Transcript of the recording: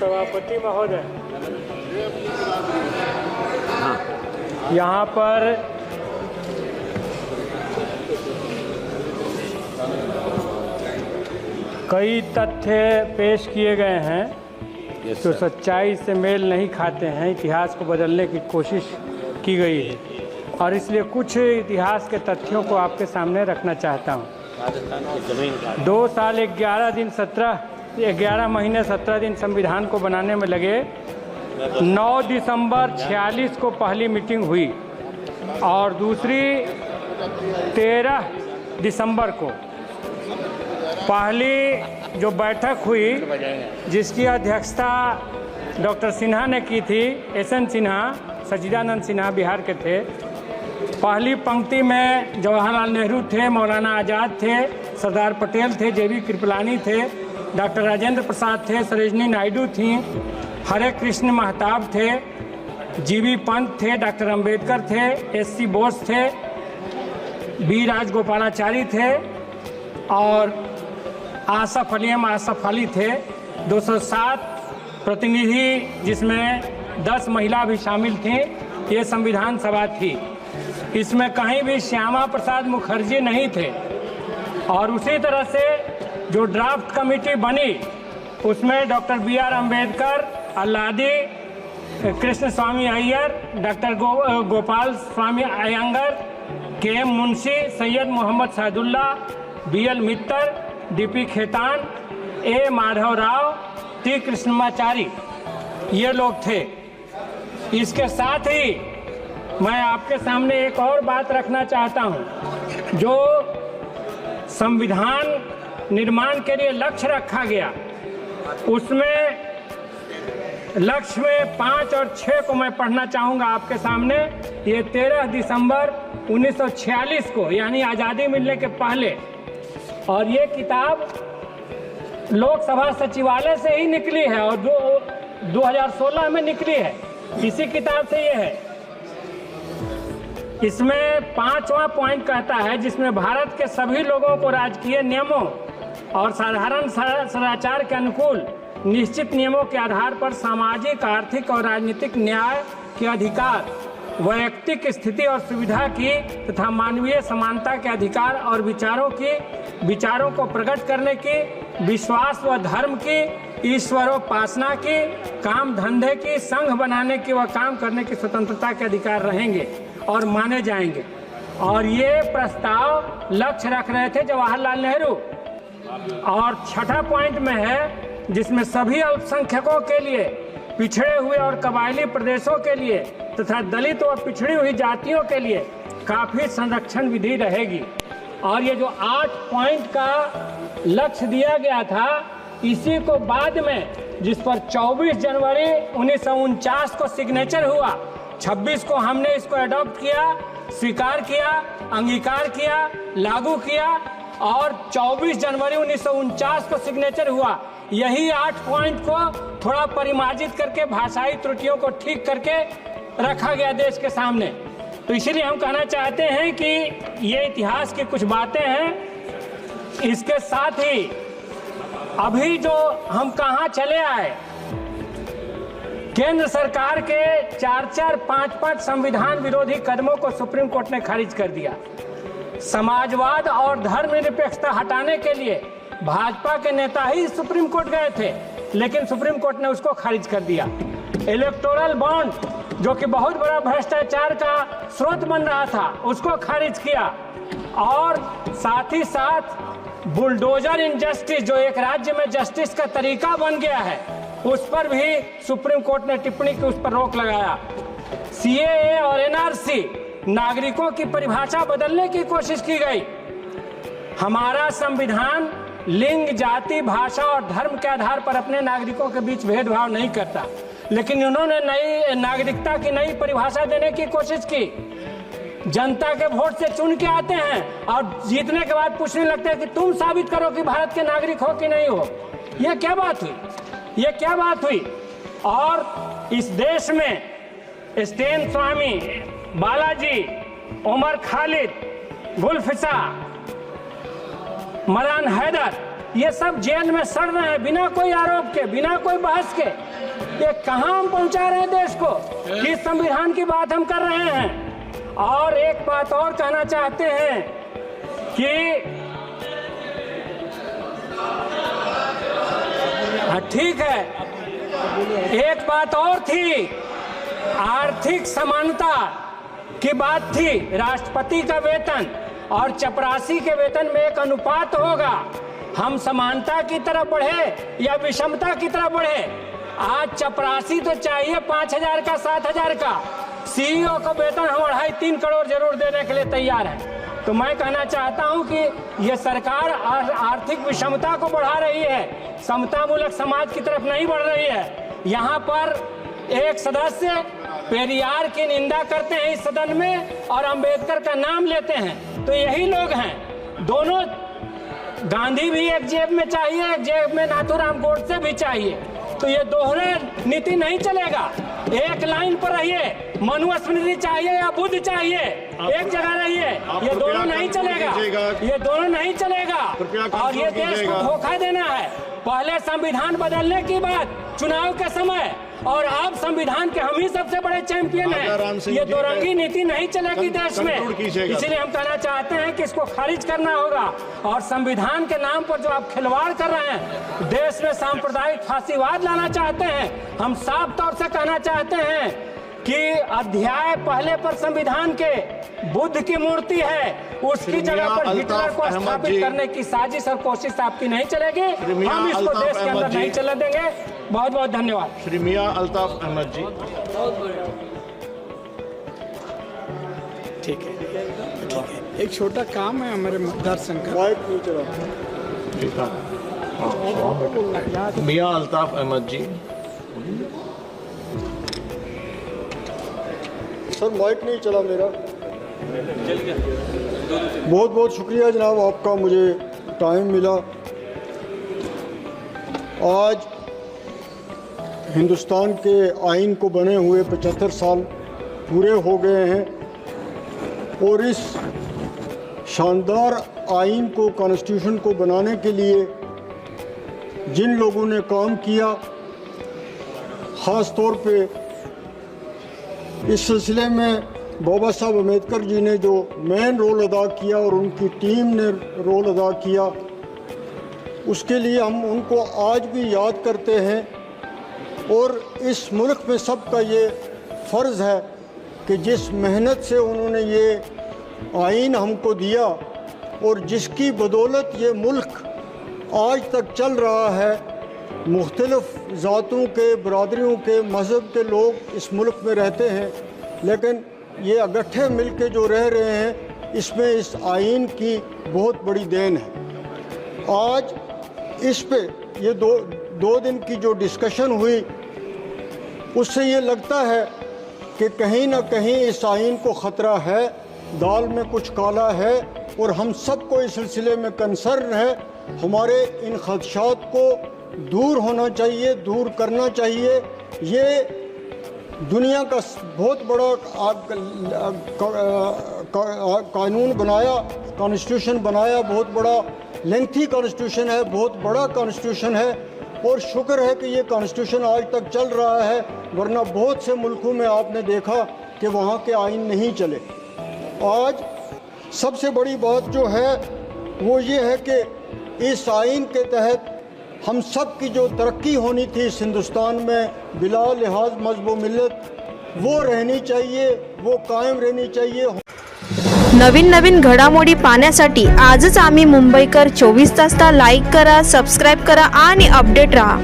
सभापति महोदय, यहाँ पर कई तथ्य पेश किए गए हैं जो सच्चाई से मेल नहीं खाते हैं। इतिहास को बदलने की कोशिश की गई है और इसलिए कुछ इतिहास के तथ्यों को आपके सामने रखना चाहता हूँ। 2 साल 11 महीने 17 दिन संविधान को बनाने में लगे। 9 दिसंबर 46 को पहली मीटिंग हुई और दूसरी 13 दिसंबर को पहली जो बैठक हुई जिसकी अध्यक्षता डॉक्टर सिन्हा ने की थी, SN सिन्हा, सच्चिदानंद सिन्हा बिहार के थे। पहली पंक्ति में जवाहरलाल नेहरू थे, मौलाना आज़ाद थे, सरदार पटेल थे, JB कृपलानी थे, डॉक्टर राजेंद्र प्रसाद थे, सरोजिनी नायडू थीं, हरे कृष्ण महताब थे, GB पंत थे, डॉक्टर अंबेडकर थे, SC बोस थे, B राजगोपालाचारी थे और आसफ अली थे। 207 प्रतिनिधि जिसमें 10 महिला भी शामिल थीं, ये संविधान सभा थी। इसमें कहीं भी श्यामा प्रसाद मुखर्जी नहीं थे और उसी तरह से जो ड्राफ्ट कमेटी बनी उसमें doctor BR Ambedkar, Alladi, Krishnaswami Iyer, doctor Gopalaswami Ayyangar, KM Munshi, Syed Mohammad Saadulla, BL Mitter, DP Khaitan, A Madhava Rao, T Krishnamachari, ये लोग थे। इसके साथ ही मैं आपके सामने एक और बात रखना चाहता हूं। जो संविधान निर्माण के लिए लक्ष्य रखा गया उसमें लक्ष्य में 5 और 6 को मैं पढ़ना चाहूँगा आपके सामने। ये 13 दिसंबर 1946 को यानी आज़ादी मिलने के पहले, और ये किताब लोकसभा सचिवालय से ही निकली है और 2016 में निकली है। इसी किताब से ये है। इसमें 5वां पॉइंट कहता है जिसमें भारत के सभी लोगों को राजकीय नियमों और साधारण सदाचार के अनुकूल निश्चित नियमों के आधार पर सामाजिक, आर्थिक और राजनीतिक न्याय के अधिकार, वैयक्तिक स्थिति और सुविधा की तथा मानवीय समानता के अधिकार और विचारों को प्रकट करने की, विश्वास व धर्म की, ईश्वरोपासना की, काम धंधे की, संघ बनाने की व काम करने की स्वतंत्रता के अधिकार रहेंगे और माने जाएंगे। और ये प्रस्ताव लक्ष्य रख रहे थे जवाहरलाल नेहरू। और 6ठा पॉइंट में है जिसमें सभी अल्पसंख्यकों के लिए, पिछड़े हुए और कबायली प्रदेशों के लिए तथा दलित व पिछड़ी हुई जातियों के लिए काफी संरक्षण विधि रहेगी। और ये जो 8 पॉइंट का लक्ष्य दिया गया था, इसी को बाद में जिस पर 24 जनवरी 1949 को सिग्नेचर हुआ, 26 को हमने इसको अडॉप्ट किया, स्वीकार किया, अंगीकार किया, लागू किया और 24 जनवरी 1949 को सिग्नेचर हुआ। यही 8 पॉइंट को थोड़ा परिमार्जित करके भाषाई त्रुटियों को ठीक करके रखा गया देश के सामने। तो इसीलिए हम कहना चाहते हैं कि ये इतिहास की कुछ बातें हैं। इसके साथ ही अभी जो हम कहाँ चले आए, केंद्र सरकार के 4-4, 5-5 संविधान विरोधी कदमों को सुप्रीम कोर्ट ने खारिज कर दिया। समाजवाद और धर्मनिरपेक्षता हटाने के लिए भाजपा के नेता ही सुप्रीम कोर्ट गए थे, लेकिन सुप्रीम कोर्ट ने उसको खारिज कर दिया। इलेक्टोरल बॉन्ड जो कि बहुत बड़ा भ्रष्टाचार का स्रोत बन रहा था, उसको खारिज किया। और साथ ही साथ बुलडोजर इनजस्टिस, जो एक राज्य में जस्टिस का तरीका बन गया है, उस पर भी सुप्रीम कोर्ट ने टिप्पणी की, उस पर रोक लगाया। CAA और NRC, नागरिकों की परिभाषा बदलने की कोशिश की गई। हमारा संविधान लिंग, जाति, भाषा और धर्म के आधार पर अपने नागरिकों के बीच भेदभाव नहीं करता, लेकिन उन्होंने नई नागरिकता की नई परिभाषा देने की कोशिश की। जनता के वोट से चुन के आते हैं और जीतने के बाद पूछने लगते हैं कि तुम साबित करो कि भारत के नागरिक हो कि नहीं हो। यह क्या बात हुई? ये क्या बात हुई? और इस देश में स्टेन स्वामी, बालाजी, उमर खालिद, गुलफिसा, मरान हैदर, ये सब जेल में सड़ रहे हैं बिना कोई आरोप के, बिना कोई बहस के। ये कहां हम पहुंचा रहे हैं देश को? किस संविधान की बात हम कर रहे हैं? और एक बात और कहना चाहते हैं कि ठीक है, एक बात और थी, आर्थिक समानता की बात थी। राष्ट्रपति का वेतन और चपरासी के वेतन में एक अनुपात होगा। हम समानता की तरफ बढ़े या विषमता की तरफ बढ़े? आज चपरासी तो चाहिए 5,000 का, 7,000 का। सीईओ का वेतन हम 2.5-3 करोड़ जरूर देने के लिए तैयार है। तो मैं कहना चाहता हूं कि ये सरकार आर्थिक विषमता को बढ़ा रही है, समतामूलक समाज की तरफ नहीं बढ़ रही है। यहाँ पर एक सदस्य पेरियार की निंदा करते हैं इस सदन में और अंबेडकर का नाम लेते हैं। तो यही लोग हैं। दोनों, गांधी भी एक जेब में चाहिए, एक जेब में नाथूराम गोडसे भी चाहिए। तो ये दोहरे नीति नहीं चलेगा। एक लाइन पर रहिए, मनुस्मृति चाहिए या बुद्ध चाहिए, एक जगह रहिए। ये दोनों नहीं चलेगा, ये दोनों नहीं चलेगा। और ये देश को धोखा देना है। पहले संविधान बदलने की बात चुनाव के समय, और अब संविधान के हम ही सबसे बड़े चैंपियन हैं। ये दोरंगी नीति नहीं चलेगी देश में। इसलिए हम कहना चाहते हैं कि इसको खारिज करना होगा। और संविधान के नाम पर जो आप खिलवाड़ कर रहे हैं, देश में सांप्रदायिक फांसीवाद लाना चाहते हैं, हम साफ तौर से कहना चाहते हैं कि अध्याय पहले पर संविधान के बुद्ध की मूर्ति है, उसकी जगह पर हिटलर को स्थापित करने की साजिश और कोशिश आपकी नहीं चलेगी। हम इसको देश के अंदर नहीं चलने देंगे। बहुत बहुत धन्यवाद। श्री मियां अल्ताफ अहमद जी। ठीक है, एक छोटा काम है हमारे दर्शन का। मियां अल्ताफ अहमद जी। सर माइक नहीं चला मेरा। बहुत बहुत शुक्रिया जनाब आपका, मुझे टाइम मिला। आज हिंदुस्तान के आइन को बने हुए 75 साल पूरे हो गए हैं और इस शानदार आइन को, कॉन्स्टिट्यूशन को बनाने के लिए जिन लोगों ने काम किया, ख़ास तौर पे इस सिलसिले में बाबा साहब अम्बेडकर जी ने जो मेन रोल अदा किया और उनकी टीम ने रोल अदा किया, उसके लिए हम उनको आज भी याद करते हैं। और इस मुल्क में सबका ये फ़र्ज़ है कि जिस मेहनत से उन्होंने ये आइन हमको दिया और जिसकी बदौलत ये मुल्क आज तक चल रहा है, मुख्तलिफ़ ज़ातों के, बरादरियों के, मज़हब के लोग इस मुल्क में रहते हैं, लेकिन ये इकट्ठे मिल के जो रह रहे हैं, इसमें इस आइन की बहुत बड़ी देन है। आज इस पे ये दो दिन की जो डिस्कशन हुई, उससे ये लगता है कि कहीं ना कहीं इस आइन को ख़तरा है, दाल में कुछ काला है, और हम सबको इस सिलसिले में कंसर्न है। हमारे इन खदशात को दूर होना चाहिए, दूर करना चाहिए। ये दुनिया का बहुत बड़ा कानून बनाया, कॉन्स्टिट्यूशन बनाया, बहुत बड़ा लेंथी कॉन्स्टिट्यूशन है, बहुत बड़ा कॉन्स्टिट्यूशन है, और शुक्र है कि ये कॉन्स्टिट्यूशन आज तक चल रहा है, वरना बहुत से मुल्कों में आपने देखा कि वहाँ के आइन नहीं चले। आज सबसे बड़ी बात जो है वो ये है कि इस आइन के तहत हम सब की जो तरक्की होनी थी इस हिंदुस्तान में, बिला लिहाज मज़हब व मिल्लत, वो रहनी चाहिए, वो कायम रहनी चाहिए। नवीन घडामोडी पाहण्यासाठी आजच आम्ही मुंबईकर 24 तासला लाईक करा, सबस्क्राईब करा आणि अपडेट रहा।